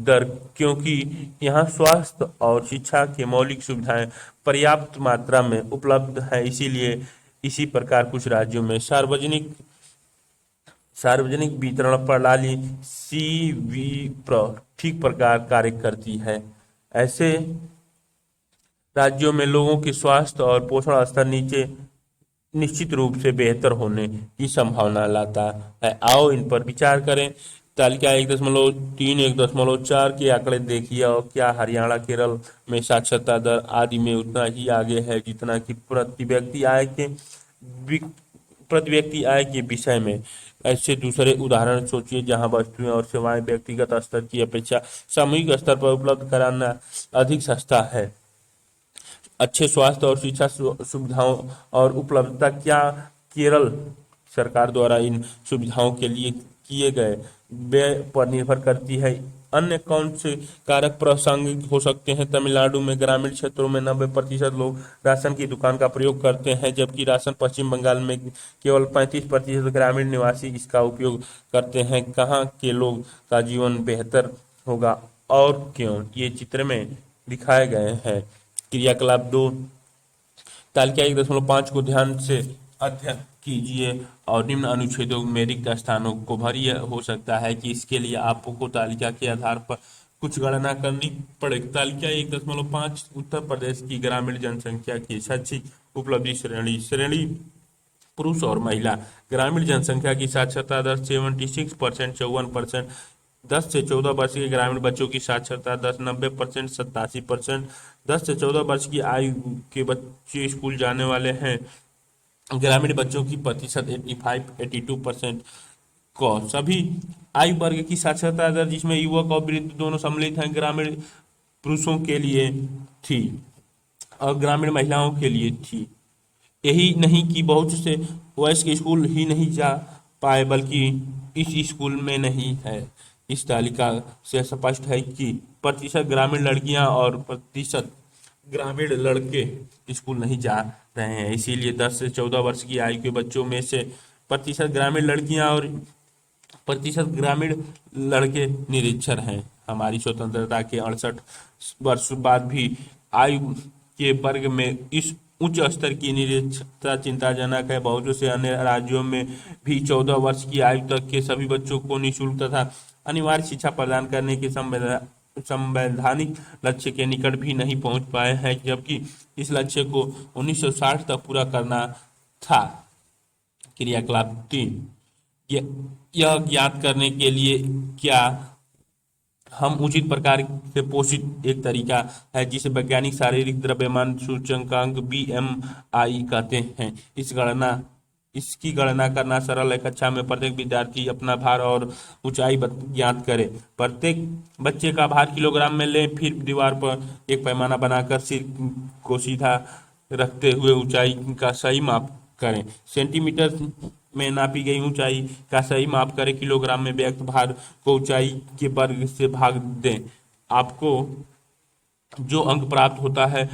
दर क्योंकि यहाँ स्वास्थ्य और शिक्षा के मौलिक सुविधाएं पर्याप्त मात्रा में उपलब्ध है, इसीलिए इसी प्रकार कुछ राज्यों में सार्वजनिक वितरण प्रणाली ठीक प्रकार कार्य करती है। ऐसे राज्यों में लोगों के स्वास्थ्य और पोषण स्तर निश्चित रूप से बेहतर होने की संभावना लाता है। आओ इन पर विचार करें। तालिका 1.3 1.4 के आंकड़े देखिए, और क्या हरियाणा केरल में साक्षरता दर आदि में उतना ही आगे है जितना कि वि- प्रति व्यक्ति आय के विषय में। ऐसे दूसरे उदाहरण सोचिए जहां वस्तुएं और सेवाएं व्यक्तिगत स्तर की अपेक्षा सामूहिक स्तर पर उपलब्ध कराना अधिक सस्ता है। अच्छे स्वास्थ्य और शिक्षा सुविधाओं और उपलब्धता, क्या केरल सरकार द्वारा इन सुविधाओं के लिए किए गए व्यय पर निर्भर करती है। अन्य कौन से कारक प्रासंगिक हो सकते हैं? तमिलनाडु में ग्रामीण क्षेत्रों में 90% लोग राशन की दुकान का प्रयोग करते हैं, जबकि राशन पश्चिम बंगाल में केवल 35% ग्रामीण निवासी इसका उपयोग करते हैं। कहाँ के लोग का जीवन बेहतर होगा और क्यों? ये चित्र में दिखाए गए हैं। क्रियाकलाप 2, तालिका 1.5 को ध्यान से अध्ययन कीजिए और निम्न अनुच्छेदों में रिक्त स्थानों को भरिए। हो सकता है कि इसके लिए आपको तालिका के आधार पर कुछ गणना करनी पड़े। तालिका 1.5, उत्तर प्रदेश की ग्रामीण जनसंख्या की शैक्षिक उपलब्धि श्रेणी। पुरुष और महिला। ग्रामीण जनसंख्या की साक्षरता दर 76%, 54%। 10 से 14 वर्ष के ग्रामीण बच्चों की साक्षरता दर 90%, 87%। 10 से 14 वर्ष की आयु के बच्चे स्कूल जाने वाले हैं। ग्रामीण बच्चों की प्रतिशत 85-82% को। सभी आयु वर्ग की साक्षरता दर, जिसमें युवक और वृद्ध दोनों सम्मिलित हैं, ग्रामीण पुरुषों के लिए थी और ग्रामीण महिलाओं के लिए थी। यही नहीं कि बहुत से वयस्क स्कूल ही नहीं जा पाए, बल्कि इस स्कूल में नहीं है। इस तालिका से स्पष्ट है कि प्रतिशत ग्रामीण लड़कियां और प्रतिशत ग्रामीण लड़के स्कूल नहीं जा रहे हैं। इसीलिए 10 से 14 वर्ष की आयु के बच्चों में से प्रतिशत ग्रामीण लड़कियां और प्रतिशत ग्रामीण लड़के निरक्षर हैं। हमारी स्वतंत्रता के 68 वर्ष बाद भी आयु के वर्ग में इस उच्च स्तर की निरक्षरता चिंताजनक है। बहुत से अन्य राज्यों में भी 14 वर्ष की आयु तक के सभी बच्चों को निःशुल्क तथा अनिवार्य शिक्षा प्रदान करने के संवैधानिक लक्ष्य के निकट भी नहीं पहुंच पाए हैं, जबकि इस लक्ष्य को 1960 तक पूरा करना था। क्रियाकलाप 3, यह ज्ञात करने के लिए क्या हम उचित प्रकार से पोषित एक तरीका है जिसे वैज्ञानिक शारीरिक द्रव्यमान सूचकांक BMI कहते हैं। इसकी गणना करना सरल है। कक्षा में प्रत्येक विद्यार्थी अपना भार और ऊंचाई ज्ञात करे। प्रत्येक बच्चे का भार किलोग्राम में लें, फिर दीवार पर एक पैमाना बनाकर सिर को सीधा रखते हुए ऊंचाई का सही माप करें। सेंटीमीटर में नापी गई ऊंचाई का सही माप करें। किलोग्राम में व्यक्त भार को ऊंचाई के वर्ग से भाग दें। आपको जो अंक प्राप्त होता है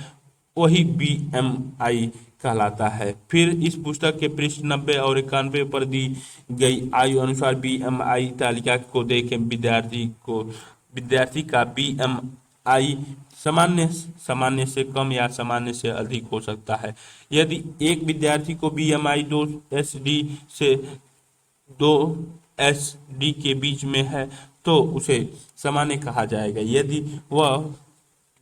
वही BMI कहलाता है। फिर इस पुस्तक के पृष्ठ 90 और 91 पर दी गई आयु अनुसार BMI तालिका को देखें। विद्यार्थी का BMI सामान्य सामान्य से कम या सामान्य से अधिक हो सकता है। यदि एक विद्यार्थी को BMI 2SD से 2SD के बीच में है तो उसे सामान्य कहा जाएगा। यदि वह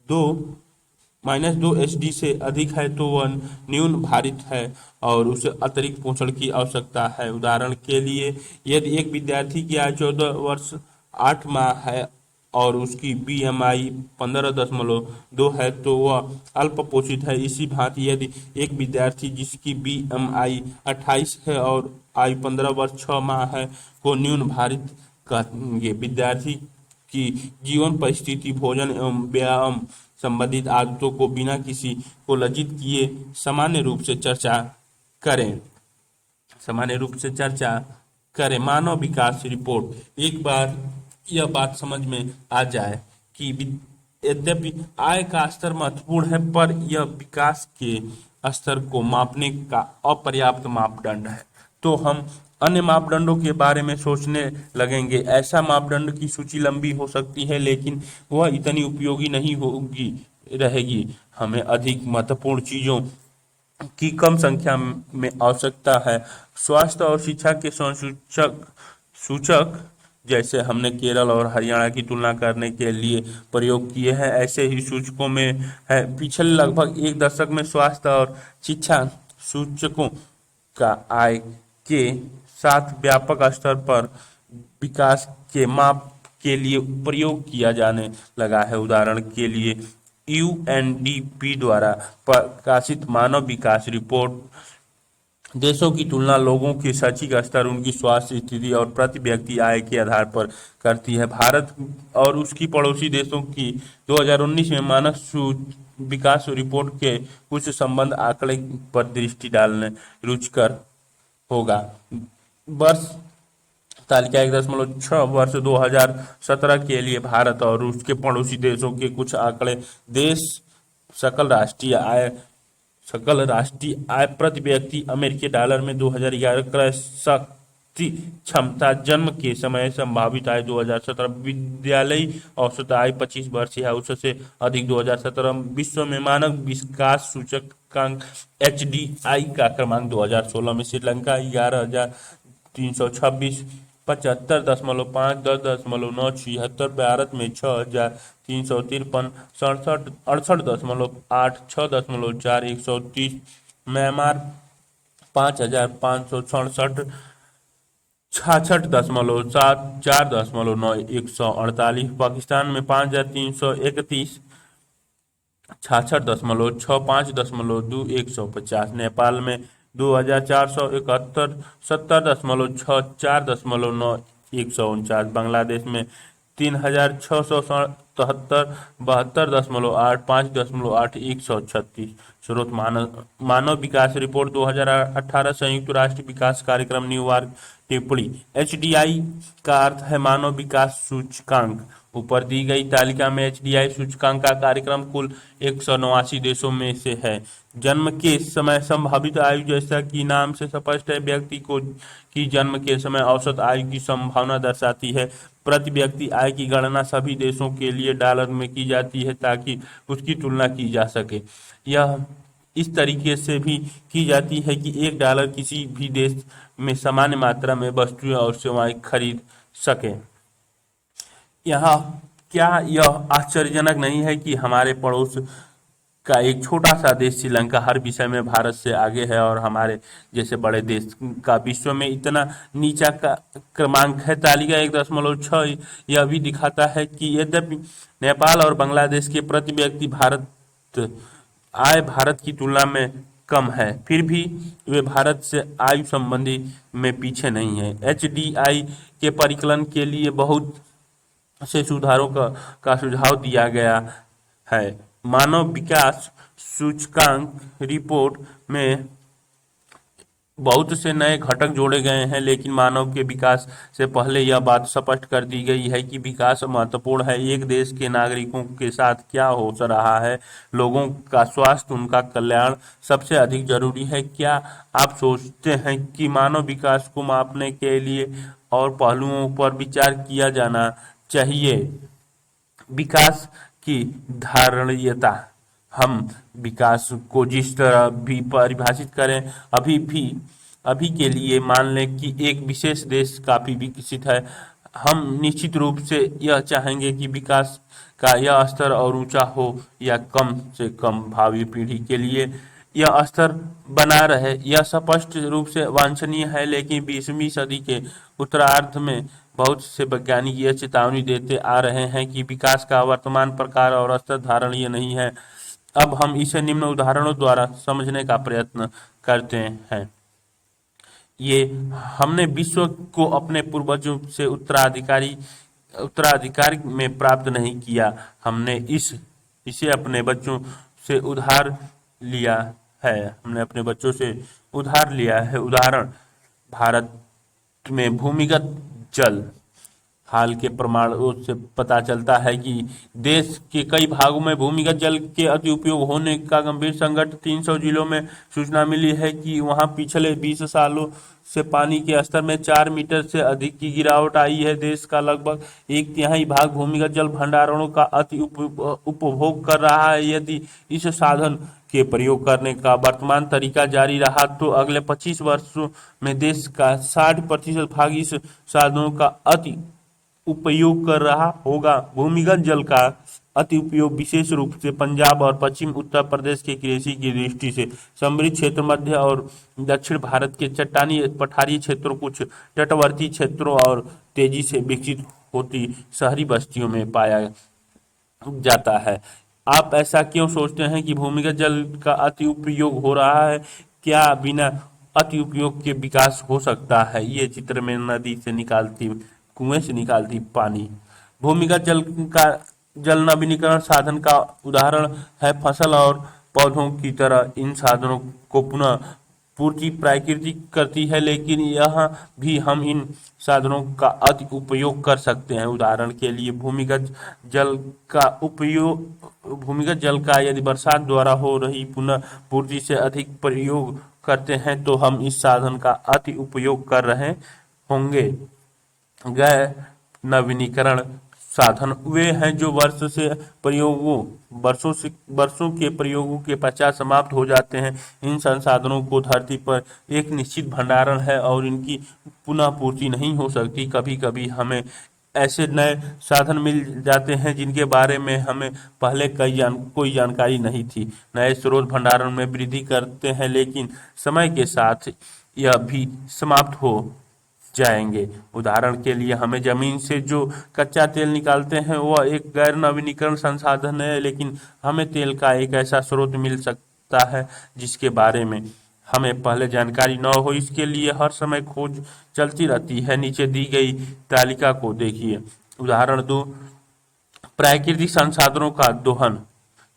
2-2SD से अधिक है तो वह न्यून भारित है और उसे अतिरिक्त पोषण की आवश्यकता है। उदाहरण के लिए, यदि एक विद्यार्थी की आयु 14 वर्ष 8 माह है और उसकी BMI 15.2 है तो वह अल्प पोषित है। इसी भांति यदि एक विद्यार्थी जिसकी BMI 28 है और आयु 15 वर्ष 6 माह है को न्यून भारित कहेंगे। विद्यार्थी की जीवन परिस्थिति, भोजन एवं व्यायाम संबंधित आदतों को बिना किसी को लज्जित किए सामान्य रूप से चर्चा करें। मानव विकास रिपोर्ट। एक बार यह बात समझ में आ जाए कि यद्यपि आय का स्तर महत्वपूर्ण है, पर यह विकास के स्तर को मापने का अपर्याप्त मापदंड है, तो हम अन्य मापदंडों के बारे में सोचने लगेंगे। ऐसा मापदंड की सूची लंबी हो सकती है, लेकिन वह इतनी उपयोगी नहीं रहेगी। हमें अधिक महत्वपूर्ण चीजों की कम संख्या में आवश्यकता है। स्वास्थ्य और शिक्षा के सूचक जैसे हमने केरल और हरियाणा की तुलना करने के लिए प्रयोग किए हैं, ऐसे ही सूचकों में है। पिछले लगभग एक दशक में स्वास्थ्य और शिक्षा सूचकों का आय के साथ व्यापक स्तर पर विकास के माप के लिए प्रयोग किया जाने लगा है। उदाहरण के लिए यूएनडीपी द्वारा प्रकाशित मानव विकास रिपोर्ट देशों की तुलना लोगों के शैक्षिक स्तर, उनकी स्वास्थ्य स्थिति और प्रति व्यक्ति आय के आधार पर करती है। भारत और उसकी पड़ोसी देशों की 2019 में मानव विकास रिपोर्ट के कुछ संबंध आंकड़े पर दृष्टि डालने रुचिकर होगा। वर्ष तालिका 1.6 वर्ष 2017 के लिए भारत और उसके पड़ोसी देशों के कुछ आंकड़े देश सकल राष्ट्रीय आय प्रति व्यक्ति अमेरिकी डॉलर में 2011 क्रय शक्ति क्षमता, जन्म के समय संभावित आय 2017, विद्यालयी औसत आय 25 वर्ष या उससे अधिक 2017, विश्व में मानव विकास सूचकांक HDI का क्रमांक 2016 में श्रीलंका 11,326, 75.5, 10.9, 76, भारत में 6,353, 67, 68.8, 6.4, 130, म्यांमार 5,567, 66.7, 4.9, 148, पाकिस्तान में 5,331, 66.6, 5.2, 150, नेपाल में 2,471, 70.6, 4.9, 149, बांग्लादेश में 3,677, 72.8, 5.8, 136। स्रोत मानव विकास रिपोर्ट 2018, संयुक्त राष्ट्र विकास कार्यक्रम, न्यूयॉर्क। टिप्पणी HDI का अर्थ है मानव विकास सूचकांक। ऊपर दी गई तालिका में HDI सूचकांक का कार्यक्रम कुल 189 देशों में से है। जन्म के समय संभावित आयु, जैसा कि नाम से स्पष्ट है, व्यक्ति को की जन्म के समय औसत आयु की संभावना दर्शाती है। प्रति व्यक्ति आय की गणना सभी देशों के लिए डॉलर में की जाती है ताकि उसकी तुलना की जा सके। यह इस तरीके से भी की जाती है कि $1 किसी भी देश में सामान्य मात्रा में वस्तुएं और सेवाएं खरीद सके। यहाँ क्या यह आश्चर्यजनक नहीं है कि हमारे पड़ोस का एक छोटा सा देश श्रीलंका हर विषय में भारत से आगे है और हमारे जैसे बड़े देश का विश्व में इतना नीचा का क्रमांक है। तालिका 1.6 यह भी दिखाता है कि यद्यपि नेपाल और बांग्लादेश के प्रति व्यक्ति आय भारत की तुलना में कम है, फिर भी वे भारत से आयु संबंधी में पीछे नहीं है। HDI के परिकलन के लिए बहुत से सुधारों का सुझाव दिया गया है। मानव विकास सूचकांक रिपोर्ट में बहुत से नए घटक जोड़े गए हैं, लेकिन मानव के विकास से पहले यह बात स्पष्ट कर दी गई है कि विकास महत्वपूर्ण है। एक देश के नागरिकों के साथ क्या हो रहा है, लोगों का स्वास्थ्य, उनका कल्याण सबसे अधिक जरूरी है। क्या आप सोचते हैं कि मानव विकास को मापने के लिए और पहलुओं पर विचार किया जाना चाहिए? विकास की धारणीयता। हम विकास को जिस तरह भी परिभाषित करें, अभी के लिए मान लें कि एक विशेष देश काफी विकसित है, हम निश्चित रूप से यह चाहेंगे कि विकास का यह स्तर और ऊंचा हो या कम से कम भावी पीढ़ी के लिए यह स्तर बना रहे। यह स्पष्ट रूप से वांछनीय है, लेकिन 20वीं सदी के उत्तरार्ध में बहुत से वैज्ञानिक यह चेतावनी देते आ रहे हैं कि विकास का वर्तमान प्रकार और स्तर धारणीय नहीं है। अब हम इसे निम्न उदाहरणों द्वारा समझने का प्रयत्न करते हैं। ये हमने विश्व को अपने पूर्वजों से उत्तराधिकारी में प्राप्त नहीं किया, हमने इसे अपने बच्चों से उधार लिया है। उदाहरण, भारत में भूमिगत जल। हाल के प्रमाणों से पता चलता है कि देश के कई भागों में भूमिगत जल के अति उपयोग होने का गंभीर संकट। 300 जिलों में सूचना मिली है कि वहां पिछले 20 सालों से पानी के स्तर में 4 मीटर से अधिक की गिरावट आई है। देश का लगभग 1/3 भाग भूमिगत जल भंडारणों का अति उपभोग कर रहा है। यदि इस साधन के प्रयोग करने का वर्तमान तरीका जारी रहा तो अगले 25 वर्षों में देश का 60% भाग इस साधनों का अति उपयोग कर रहा होगा। भूमिगत जल का अति उपयोग विशेष रूप से पंजाब और पश्चिम उत्तर प्रदेश के कृषि की दृष्टि से समृद्ध क्षेत्र, मध्य और दक्षिण भारत के चट्टानी पठारी क्षेत्रों, कुछ तटवर्ती क्षेत्रों और तेजी से विकसित होती शहरी बस्तियों में पाया जाता है। आप ऐसा क्यों सोचते हैं कि भूमिगत जल का अति उपयोग हो रहा है? क्या बिना अति उपयोग के विकास हो सकता है? ये चित्र में नदी से निकालती, कुएं से निकालती पानी। भूमिगत जल नवीनीकरण साधन का उदाहरण है। फसल और पौधों की तरह इन साधनों को पुनः पूर्ति प्रकृति करती है, लेकिन यहाँ भी हम इन साधनों का अति उपयोग कर सकते हैं। उदाहरण के लिए भूमिगत जल का यदि बरसात द्वारा हो रही पुनः पूर्ति से अधिक प्रयोग करते हैं तो हम इस साधन का अति उपयोग कर रहे होंगे। गैर नवीनीकरण साधन वे हैं जो वर्षों के प्रयोगों के पश्चात समाप्त हो जाते हैं। इन संसाधनों को धरती पर एक निश्चित भंडारण है और इनकी पुनः पूर्ति नहीं हो सकती। कभी कभी हमें ऐसे नए साधन मिल जाते हैं जिनके बारे में हमें पहले कोई जानकारी नहीं थी। नए स्रोत भंडारण में वृद्धि करते हैं, लेकिन समय के साथ यह भी समाप्त हो जाएंगे। उदाहरण के लिए हमें जमीन से जो कच्चा तेल निकालते हैं वह एक गैर नवीनीकरण संसाधन है, लेकिन हमें तेल का एक ऐसा स्रोत मिल सकता है जिसके बारे में हमें पहले जानकारी न हो। इसके लिए हर समय खोज चलती रहती है। नीचे दी गई तालिका को देखिए। उदाहरण 2, प्राकृतिक संसाधनों का दोहन।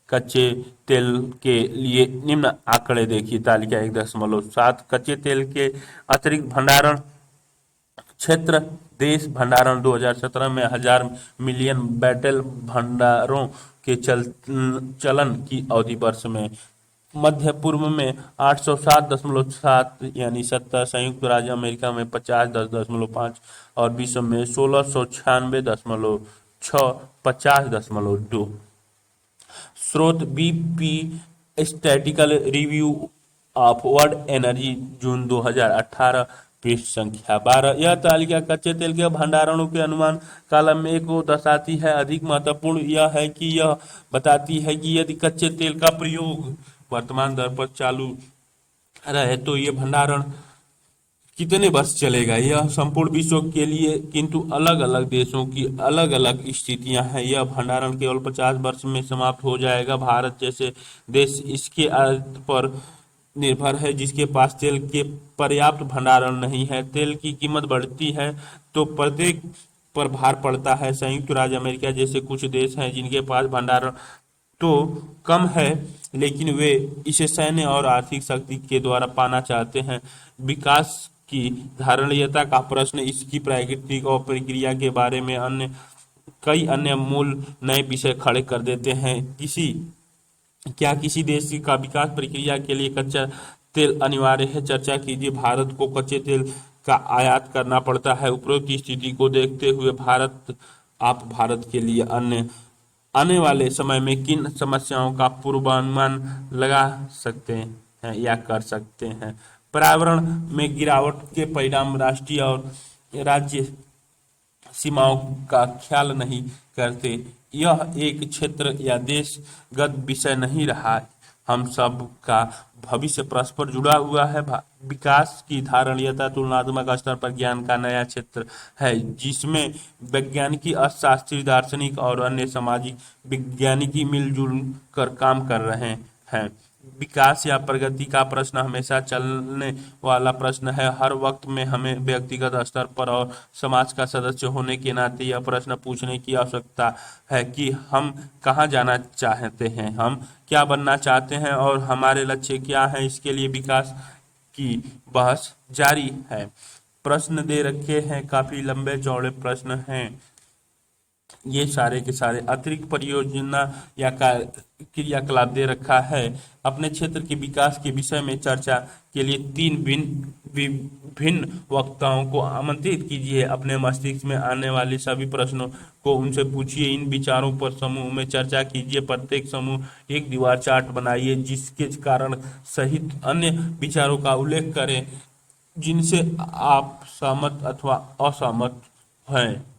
कच्चे तेल के लिए निम्न आंकड़े देखिए। तालिका 1.7। कच्चे तेल के अतिरिक्त भंडारण क्षेत्र। देश भंडारण 2017 में 1000 मिलियन बैरल भंडारों के चलन की अवधि वर्ष में। मध्य पूर्व में 807.7 यानी 70, संयुक्त राज्य अमेरिका में 50.5 और विश्व में 1696.6, 50.2। स्रोत BP statical review of world energy June 2018, पृष्ठ संख्या 12। यह तालिका कच्चे तेल के भंडारणों के अनुमान कॉलम 1 को दर्शाती है। अधिक महत्वपूर्ण यह है कि यह बताती है कि यदि कच्चे तेल का प्रयोग वर्तमान दर पर चालू रहे तो ये भंडारण कितने वर्ष चलेगा। यह संपूर्ण विश्व के लिए, किंतु अलग अलग देशों की अलग अलग स्थितियां हैं। यह भंडारण केवल 50 वर्ष में समाप्त हो जाएगा। भारत जैसे देश इसके आयात पर निर्भर है, जिसके पास तेल के पर्याप्त भंडारण नहीं है। तेल की कीमत बढ़ती है तो प्रत्येक पर भार पड़ता है। संयुक्त राज्य अमेरिका जैसे कुछ देश हैं जिनके पास भंडारण तो कम है, लेकिन वे इसे सैन्य और आर्थिक शक्ति के द्वारा पाना चाहते हैं। विकास की धारणीयता का प्रश्न इसकी प्राकृतिक और प्रक्रिया के बारे में कई अन्य मूल नए विषय खड़े कर देते हैं। क्या किसी देश का विकास प्रक्रिया के लिए कच्चा तेल अनिवार्य है? चर्चा कीजिए। भारत को कच्चे तेल का आयात करना पड़ता है। उपरोक्त स्थिति को देखते हुए भारत के लिए आने वाले समय में किन समस्याओं का पूर्वानुमान लगा सकते हैं या कर सकते हैं? पर्यावरण में गिरावट के परिणाम राष्ट्रीय और राज्य सीमाओं का ख्याल नहीं करते। यह एक क्षेत्र या देशगत विषय नहीं रहा। हम सब का भविष्य परस्पर जुड़ा हुआ है। विकास की धारणीयता तुलनात्मक स्तर पर ज्ञान का नया क्षेत्र है, जिसमें वैज्ञानिक, अर्थशास्त्री, दार्शनिक और अन्य सामाजिक वैज्ञानिक मिलजुल कर काम कर रहे हैं। विकास या प्रगति का प्रश्न हमेशा चलने वाला प्रश्न है। हर वक्त में हमें व्यक्तिगत स्तर पर और समाज का सदस्य होने के नाते यह प्रश्न पूछने की आवश्यकता है कि हम कहाँ जाना चाहते हैं, हम क्या बनना चाहते हैं और हमारे लक्ष्य क्या हैं। इसके लिए विकास की बहस जारी है। प्रश्न दे रखे हैं, काफी लंबे चौड़े प्रश्न हैं। ये सारे के सारे अतिरिक्त परियोजना या क्रियाकलाप दे रखा है। अपने क्षेत्र के विकास के विषय में चर्चा के लिए 3 विभिन्न वक्ताओं को आमंत्रित कीजिए। अपने मस्तिष्क में आने वाले सभी प्रश्नों को उनसे पूछिए। इन विचारों पर समूह में चर्चा कीजिए। प्रत्येक समूह एक दीवार चार्ट बनाइए जिसके कारण सहित अन्य विचारों का उल्लेख करें जिनसे आप सहमत अथवा असहमत हैं।